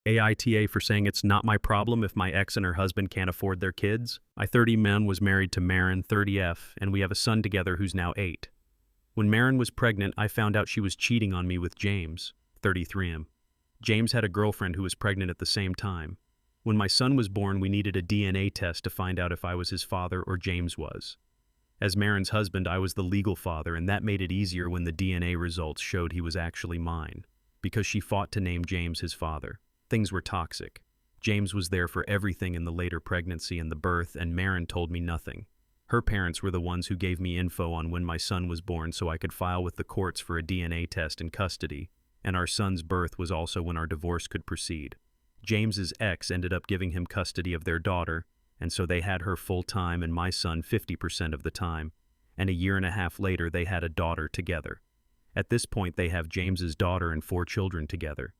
AITA for saying it's not my problem if my ex and her husband can't afford their kids. I 30 man was married to Marin 30F and we have a son together who's now 8. When Marin was pregnant, I found out she was cheating on me with James 33M. James had a girlfriend who was pregnant at the same time. When my son was born, we needed a DNA test to find out if I was his father or James was. As Marin's husband, I was the legal father, and that made it easier when the DNA results showed he was actually mine, because she fought to name James his father. Things were toxic. James was there for everything in the later pregnancy and the birth, and Marin told me nothing. Her parents were the ones who gave me info on when my son was born so I could file with the courts for a DNA test in custody, and our son's birth was also when our divorce could proceed. James's ex ended up giving him custody of their daughter, and so they had her full-time and my son 50% of the time, and a year and a half later they had a daughter together. At this point they have James's daughter and 4 children together.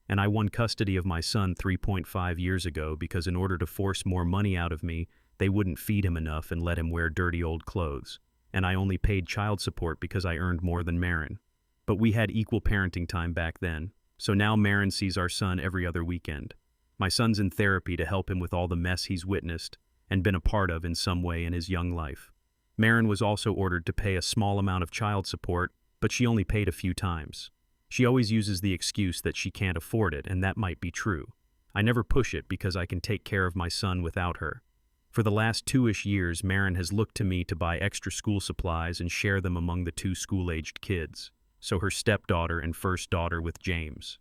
And I won custody of my son 3.5 years ago because in order to force more money out of me, they wouldn't feed him enough and let him wear dirty old clothes. And I only paid child support because I earned more than Marin. But we had equal parenting time back then, so now Marin sees our son every other weekend. My son's in therapy to help him with all the mess he's witnessed and been a part of in some way in his young life. Marin was also ordered to pay a small amount of child support, but she only paid a few times. She always uses the excuse that she can't afford it, and that might be true. I never push it because I can take care of my son without her. For the last 2-ish years, Marin has looked to me to buy extra school supplies and share them among the 2 school-aged kids, so her stepdaughter and first daughter with James.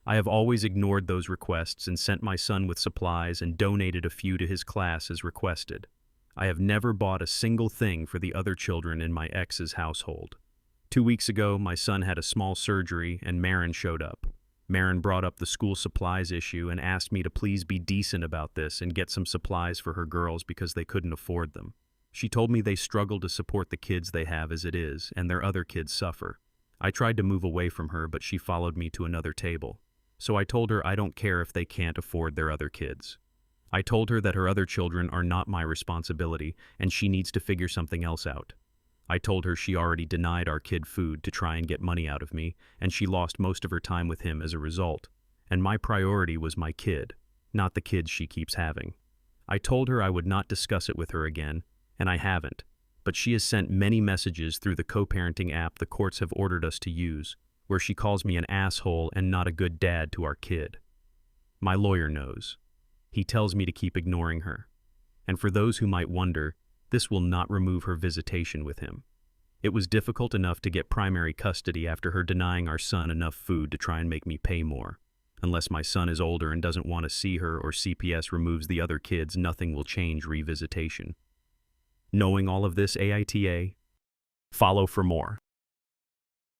I have always ignored those requests and sent my son with supplies and donated a few to his class as requested. I have never bought a single thing for the other children in my ex's household. 2 weeks ago, my son had a small surgery and Marin showed up. Marin brought up the school supplies issue and asked me to please be decent about this and get some supplies for her girls because they couldn't afford them. She told me they struggle to support the kids they have as it is, and their other kids suffer. I tried to move away from her, but she followed me to another table. So I told her I don't care if they can't afford their other kids. I told her that her other children are not my responsibility and she needs to figure something else out. I told her she already denied our kid food to try and get money out of me, and she lost most of her time with him as a result. And my priority was my kid, not the kids she keeps having. I told her I would not discuss it with her again, and I haven't, but she has sent many messages through the co-parenting app the courts have ordered us to use, where she calls me an asshole and not a good dad to our kid. My lawyer knows. He tells me to keep ignoring her. And for those who might wonder, this will not remove her visitation with him. It was difficult enough to get primary custody after her denying our son enough food to try and make me pay more. Unless my son is older and doesn't want to see her or CPS removes the other kids, nothing will change revisitation. Knowing all of this, AITA, follow for more.